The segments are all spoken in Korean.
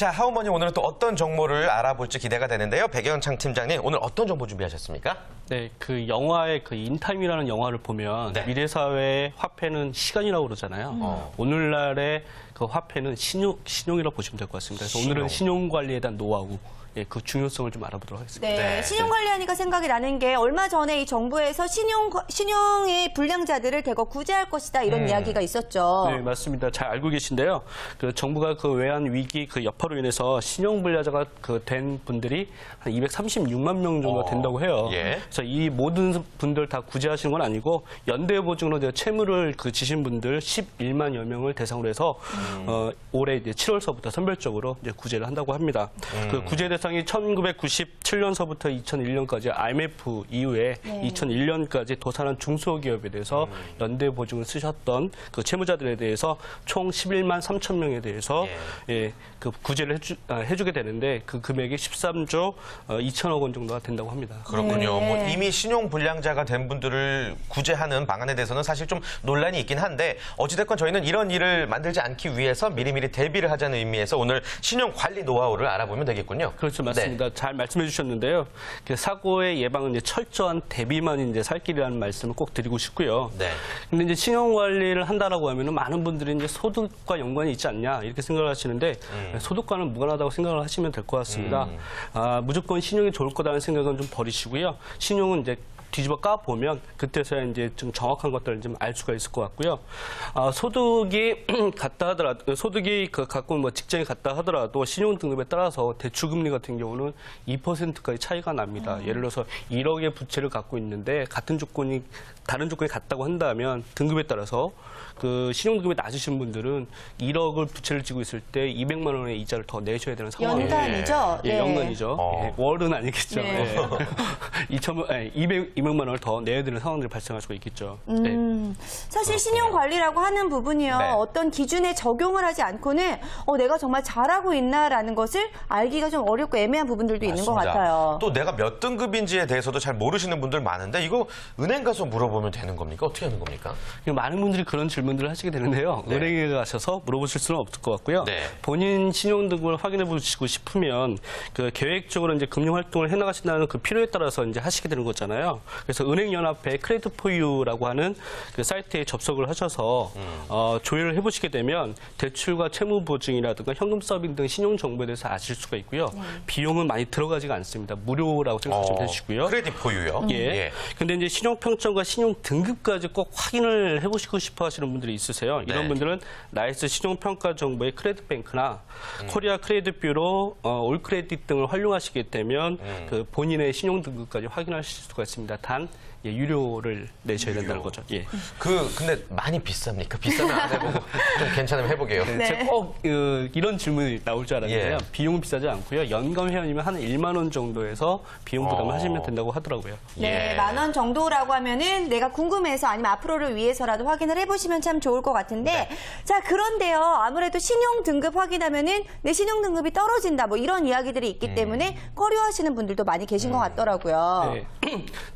자, 하우머니 오늘은 또 어떤 정보를 알아볼지 기대가 되는데요. 백영창 팀장님, 오늘 어떤 정보 준비하셨습니까? 네, 그 영화의 그 인타임이라는 영화를 보면 네. 미래사회의 화폐는 시간이라고 그러잖아요. 오늘날의 그 화폐는 신용이라고 보시면 될 것 같습니다. 그래서 오늘은 신용 관리에 대한 노하우, 예, 그 중요성을 좀 알아보도록 하겠습니다. 네, 신용관리하니까 생각이 나는 게 얼마 전에 이 정부에서 신용의 불량자들을 대거 구제할 것이다 이런 이야기가 있었죠. 네, 맞습니다. 잘 알고 계신데요. 그 정부가 그 외환 위기 그 여파로 인해서 신용 불량자가 된 분들이 한 236만 명 정도 된다고 해요. 예. 그래서 이 모든 분들 다 구제하시는 건 아니고 연대보증으로 채무를 그 지신 분들 11만여 명을 대상으로 해서 올해 이제 7월서부터 선별적으로 이제 구제를 한다고 합니다. 그 구제 대상이 1997년서부터 2001년까지 IMF 이후에 2001년까지 도산한 중소기업에 대해서 연대보증을 쓰셨던 그 채무자들에 대해서 총 11만 3천 명에 대해서 그 구제를 해주게 되는데 그 금액이 13조 2천억 원 정도가 된다고 합니다. 그렇군요. 뭐 이미 신용 불량자가 된 분들을 구제하는 방안에 대해서는 사실 좀 논란이 있긴 한데 어찌됐건 저희는 이런 일을 만들지 않기 위해서 미리미리 대비를 하자는 의미에서 오늘 신용 관리 노하우를 알아보면 되겠군요. 그렇죠, 맞습니다. 네. 잘 말씀해 주셨는데요. 그 사고의 예방은 이제 철저한 대비만이 이제 살 길이라는 말씀을 꼭 드리고 싶고요. 네. 근데 이제 신용 관리를 한다라고 하면은 많은 분들이 이제 소득과 연관이 있지 않냐 이렇게 생각을 하시는데 소득과는 무관하다고 생각을 하시면 될 것 같습니다. 무조건 신용이 좋을 거라는 생각은 좀 버리시고요. 신용은 이제 뒤집어 까보면 그때서야 이제 좀 정확한 것들을 좀 알 수가 있을 것 같고요. 소득이 같다 하더라도, 소득이 갖고 뭐 직장이 같다 하더라도 신용 등급에 따라서 대출금리 같은 경우는 2%까지 차이가 납니다. 예를 들어서 1억의 부채를 갖고 있는데 같은 조건이, 다른 조건이 같다고 한다면 등급에 따라서 그 신용등급이 낮으신 분들은 1억을 부채를 지고 있을 때 200만 원의 이자를 더 내셔야 되는 상황이에요. 연간이죠? 예, 연간이죠. 예, 월은 아니겠죠. 네. 예. 200만 원을 더 내야 되는 상황들이 발생할 수가 있겠죠. 네. 사실 신용관리라고 하는 부분이요. 네. 어떤 기준에 적용을 하지 않고는 내가 정말 잘하고 있나라는 것을 알기가 좀 어렵고 애매한 부분들도 있는 것 맞습니다. 같아요. 또 내가 몇 등급인지에 대해서도 잘 모르시는 분들 많은데 이거 은행 가서 물어보면 되는 겁니까? 어떻게 하는 겁니까? 많은 분들이 그런 질문들을 하시게 되는데요. 네. 은행에 가셔서 물어보실 수는 없을 것 같고요. 네. 본인 신용등급을 확인해 보시고 싶으면 그 계획적으로 이제 금융 활동을 해나가신다는 그 필요에 따라서 이제 하시게 되는 거잖아요. 그래서 은행연합회 크레딧 포유라고 하는 그 사이트에 접속을 하셔서 조회를 해보시게 되면 대출과 채무 보증이라든가 현금 서빙 등 신용 정보에 대해서 아실 수가 있고요. 비용은 많이 들어가지가 않습니다. 무료라고 생각 좀 해주시고요. 크레딧 포유요? 예. 근데 이제 신용 평점과 신용 등급까지 꼭 확인을 해보시고 싶어 하시는 분들이 있으세요. 이런 네. 분들은 나이스 신용 평가 정보의 크레딧뱅크나 코리아 크레딧 뷰로 올 크레딧 등을 활용하시게 되면 그 본인의 신용 등급까지 확인하실 수가 있습니다. 단 유료를 내셔야 된다는 거죠. 예. 근데 많이 비쌉니까? 비싸면 안 해보고 좀 괜찮으면 해보게요. 네. 제가 꼭 이런 질문이 나올 줄 알았는데요. 예. 비용은 비싸지 않고요. 연간 회원이면 한 1만 원 정도에서 비용 부담을 하시면 된다고 하더라고요. 네, 예. 10,000원 정도라고 하면은 내가 궁금해서 아니면 앞으로를 위해서라도 확인을 해보시면 참 좋을 것 같은데 자, 그런데요. 아무래도 신용 등급 확인하면은 내 신용 등급이 떨어진다 뭐 이런 이야기들이 있기 때문에 꺼려하시는 분들도 많이 계신 것 같더라고요. 네.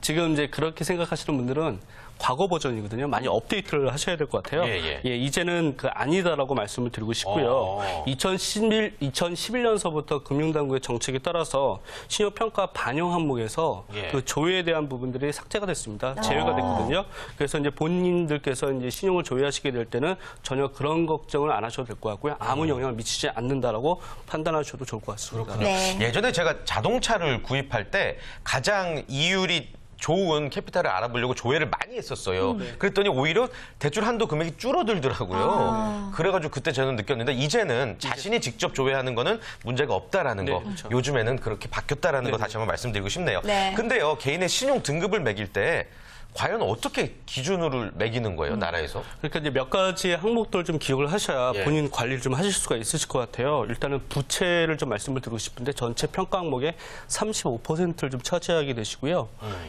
지금 이제 그렇게 생각하시는 분들은 과거 버전이거든요. 많이 업데이트를 하셔야 될 것 같아요. 예. 이제는 아니다라고 말씀을 드리고 싶고요. 2011년서부터 금융당국의 정책에 따라서 신용평가 반영 항목에서 그 조회에 대한 부분들이 삭제가 됐습니다. 제외가 됐거든요. 그래서 이제 본인들께서 이제 신용을 조회하시게 될 때는 전혀 그런 걱정을 안 하셔도 될 것 같고요. 아무 영향을 미치지 않는다라고 판단하셔도 좋을 것 같습니다. 네. 예전에 제가 자동차를 구입할 때 가장 이율이 좋은 캐피탈을 알아보려고 조회를 많이 했었어요. 그랬더니 오히려 대출 한도 금액이 줄어들더라고요. 그래가지고 그때 저는 느꼈는데 이제는 자신이 직접 조회하는 거는 문제가 없다라는 거. 그렇죠. 요즘에는 그렇게 바뀌었다라는 거 다시 한번 말씀드리고 싶네요. 네. 근데요, 개인의 신용 등급을 매길 때 과연 어떻게 기준으로 매기는 거예요, 나라에서? 그러니까 이제 몇 가지 항목들을 좀 기억을 하셔야 예. 본인 관리를 좀 하실 수가 있으실 것 같아요. 일단은 부채를 좀 말씀을 드리고 싶은데 전체 평가 항목의 35%를 좀 차지하게 되시고요.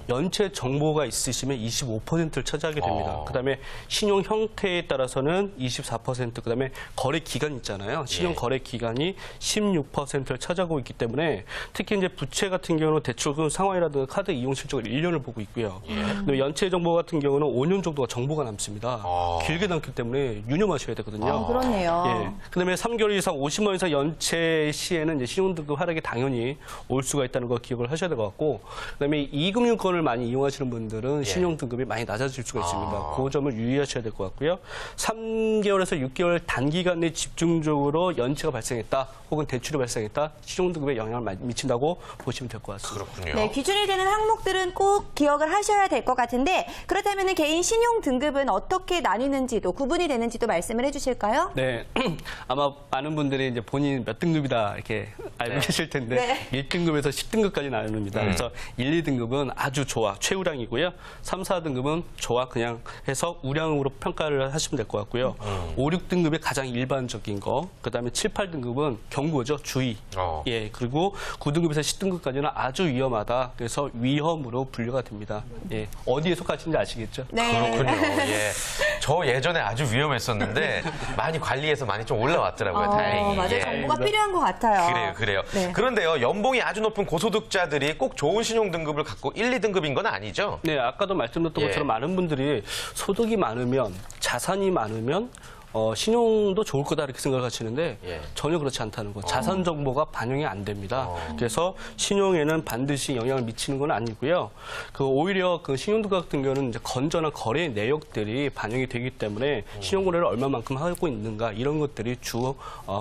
연체 정보가 있으시면 25%를 차지하게 됩니다. 그다음에 신용 형태에 따라서는 24%, 그다음에 거래 기간 있잖아요. 신용 거래 기간이 16%를 차지하고 있기 때문에 특히 이제 부채 같은 경우는 대출금 상환이라든가 카드 이용 실적을 1년을 보고 있고요. 그다음에 연체 정보 같은 경우는 5년 정도가 정보가 남습니다. 길게 남기 때문에 유념하셔야 되거든요. 그렇네요. 예. 그다음에 3개월 이상 50만 원 이상 연체 시에는 이제 신용등급 하락이 당연히 올 수가 있다는 거 기억을 하셔야 될 것 같고, 그다음에 2금융권을 많이 이용하시는 분들은 신용등급이 많이 낮아질 수가 있습니다. 그 점을 유의하셔야 될 것 같고요. 3개월에서 6개월 단기간 내 집중적으로 연체가 발생했다, 혹은 대출이 발생했다, 신용등급에 영향을 미친다고 보시면 될 것 같습니다. 그렇군요. 네, 기준이 되는 항목들은 꼭 기억을 하셔야 될 것 같은데, 그렇다면 개인 신용 등급은 어떻게 나뉘는지도, 구분이 되는지도 말씀을 해주실까요? 네, 아마 많은 분들이 이제 본인 몇 등급이다 이렇게 알고 계실 텐데, 1등급에서 10등급까지 나눕니다. 그래서 1, 2등급은 아주 좋아, 최우량이고요. 3, 4등급은 좋아, 그냥 해서 우량으로 평가를 하시면 될 것 같고요. 5, 6등급이 가장 일반적인 거, 그다음에 7, 8등급은 경고죠, 주의. 예, 그리고 9등급에서 10등급까지는 아주 위험하다, 그래서 위험으로 분류가 됩니다. 예, 어디에 속하시는지 아시겠죠? 네. 그렇군요. 예. 저 예전에 아주 위험했었는데 많이 관리해서 많이 좀 올라왔더라고요. 다행히. 맞아요. 예. 정보가 필요한 것 같아요. 그래요. 네. 그런데요, 연봉이 아주 높은 고소득자들이 꼭 좋은 신용 등급을 갖고 1, 2등급인 건 아니죠? 네, 아까도 말씀드렸던 것처럼 많은 분들이 소득이 많으면, 자산이 많으면 신용도 좋을 거다 이렇게 생각을 하시는데 전혀 그렇지 않다는 거. 자산 정보가 반영이 안 됩니다. 그래서 신용에는 반드시 영향을 미치는 건 아니고요. 오히려 그 신용등급 같은 경우는 이제 건전한 거래 내역들이 반영이 되기 때문에 신용 거래를 얼마만큼 하고 있는가, 이런 것들이 주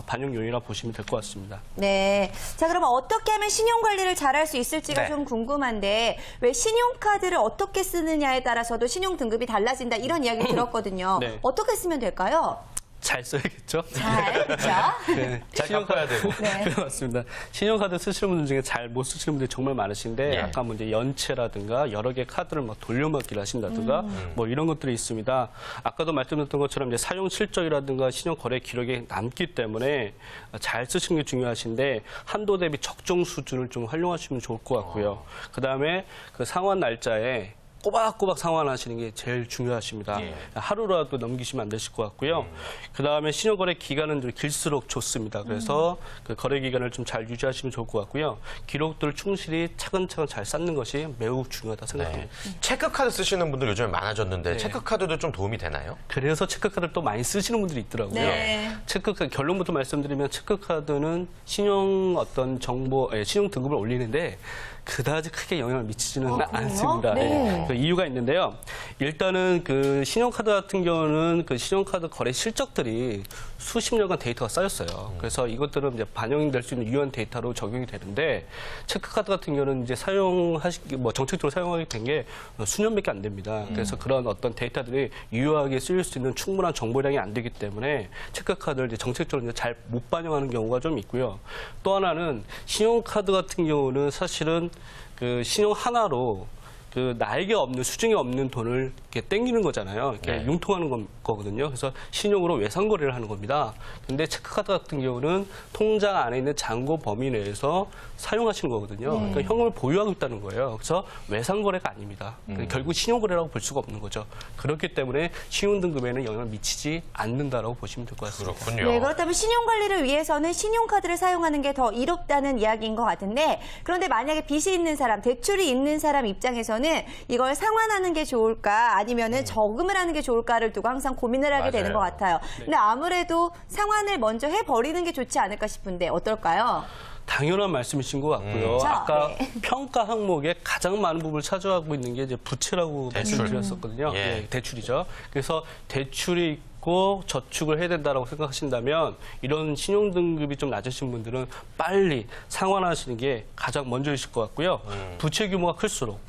반영 요인이라 보시면 될 것 같습니다. 네. 자, 그러면 어떻게 하면 신용 관리를 잘할 수 있을지가 네. 좀 궁금한데, 왜 신용카드를 어떻게 쓰느냐에 따라서도 신용 등급이 달라진다, 이런 이야기 들었거든요. 네. 어떻게 쓰면 될까요? 잘 써야겠죠? 잘, 그렇죠? 네, 잘 갚아야 되고. 네. 네, 맞습니다. 신용카드 쓰시는 분들 중에 잘 못 쓰시는 분들이 정말 많으신데, 아까 뭐 이제 연체라든가 여러 개 카드를 막 돌려막기를 하신다든가 뭐 이런 것들이 있습니다. 아까도 말씀드렸던 것처럼 이제 사용 실적이라든가 신용 거래 기록에 남기 때문에 잘 쓰시는 게 중요하신데, 한도 대비 적정 수준을 좀 활용하시면 좋을 것 같고요. 그다음에 그 상환 날짜에 꼬박꼬박 상환하시는 게 제일 중요하십니다. 하루라도 넘기시면 안 되실 것 같고요. 그다음에 신용거래 기간은 좀 길수록 좋습니다. 그래서 그 거래 기간을 좀 잘 유지하시면 좋을 것 같고요. 기록들을 충실히 차근차근 잘 쌓는 것이 매우 중요하다 생각합니다. 체크카드 쓰시는 분들 요즘에 많아졌는데 체크카드도 좀 도움이 되나요? 그래서 체크카드를 또 많이 쓰시는 분들이 있더라고요. 네. 체크카드 결론부터 말씀드리면, 체크카드는 신용 어떤 정보, 신용 등급을 올리는데 그다지 크게 영향을 미치지는 않습니다. 네. 그 이유가 있는데요. 일단은 그 신용카드 같은 경우는 그 신용카드 거래 실적들이 수십 년간 데이터가 쌓였어요. 그래서 이것들은 이제 반영될 수 있는 유효한 데이터로 적용이 되는데, 체크카드 같은 경우는 이제 정책적으로 사용하게 된 게 수년밖에 안 됩니다. 그래서 그런 어떤 데이터들이 유효하게 쓰일 수 있는 충분한 정보량이 안 되기 때문에 체크카드를 이제 정책적으로 잘 못 반영하는 경우가 좀 있고요. 또 하나는 신용카드 같은 경우는 사실은 그 신용 하나로 그 나에게 없는, 수중에 없는 돈을 이렇게 땡기는 거잖아요. 이렇게 융통하는 거거든요. 그래서 신용으로 외상 거래를 하는 겁니다. 근데 체크카드 같은 경우는 통장 안에 있는 잔고 범위 내에서 사용하시는 거거든요. 그러니까 현금을 보유하고 있다는 거예요. 그래서 외상 거래가 아닙니다. 그러니까 결국 신용 거래라고 볼 수가 없는 거죠. 그렇기 때문에 신용 등급에는 영향을 미치지 않는다라고 보시면 될 것 같습니다. 그렇군요. 네, 그렇다면 신용 관리를 위해서는 신용카드를 사용하는 게 더 이롭다는 이야기인 것 같은데, 그런데 만약에 빚이 있는 사람, 대출이 있는 사람 입장에서는 이걸 상환하는 게 좋을까, 아니면은 저금을 하는 게 좋을까를 두고 항상 고민을 하게 되는 것 같아요. 근데 아무래도 상환을 먼저 해버리는 게 좋지 않을까 싶은데 어떨까요? 당연한 말씀이신 것 같고요. 자, 아까 네. 평가 항목에 가장 많은 부분을 차지하고 있는 게 이제 부채라고 말씀드렸었거든요. 대출이죠. 그래서 대출이 있고 저축을 해야 된다고 생각하신다면, 이런 신용 등급이 좀 낮으신 분들은 빨리 상환하시는 게 가장 먼저이실 것 같고요. 부채 규모가 클수록,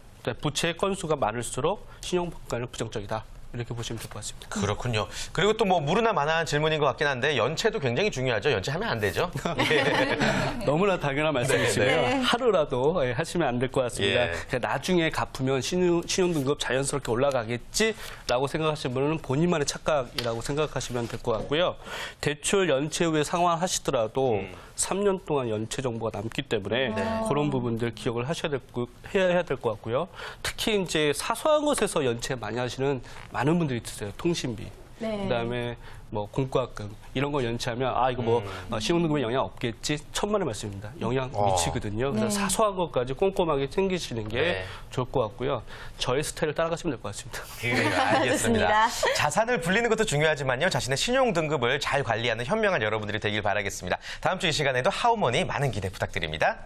부채의 건수가 많을수록 신용 평가는 부정적이다, 이렇게 보시면 될 것 같습니다. 그렇군요. 그리고 또 뭐 무르나 마나한 질문인 것 같긴 한데, 연체도 굉장히 중요하죠. 연체하면 안 되죠. 너무나 당연한 말씀이시네요. 네. 하루라도 하시면 안 될 것 같습니다. 예. 그러니까 나중에 갚으면 신용 등급 자연스럽게 올라가겠지라고 생각하시는 분은 본인만의 착각이라고 생각하시면 될 것 같고요. 대출 연체 후에 상환하시더라도 3년 동안 연체 정보가 남기 때문에 그런 부분들 기억을 해야 될 것 같고요. 특히 이제 사소한 것에서 연체 많이 하시는 많은 분들이 있으세요. 통신비. 네. 그다음에 뭐 공과금 이런 거 연체하면 이거 뭐 신용등급에 영향 없겠지 천만의 말씀입니다. 영향 미치거든요. 그래서 네. 사소한 것까지 꼼꼼하게 챙기시는 게 네. 좋을 것 같고요. 저의 스타일을 따라가시면 될 것 같습니다. 그래요, 알겠습니다. 좋습니다. 자산을 불리는 것도 중요하지만요. 자신의 신용 등급을 잘 관리하는 현명한 여러분들이 되길 바라겠습니다. 다음 주 이 시간에도 하우머니 많은 기대 부탁드립니다.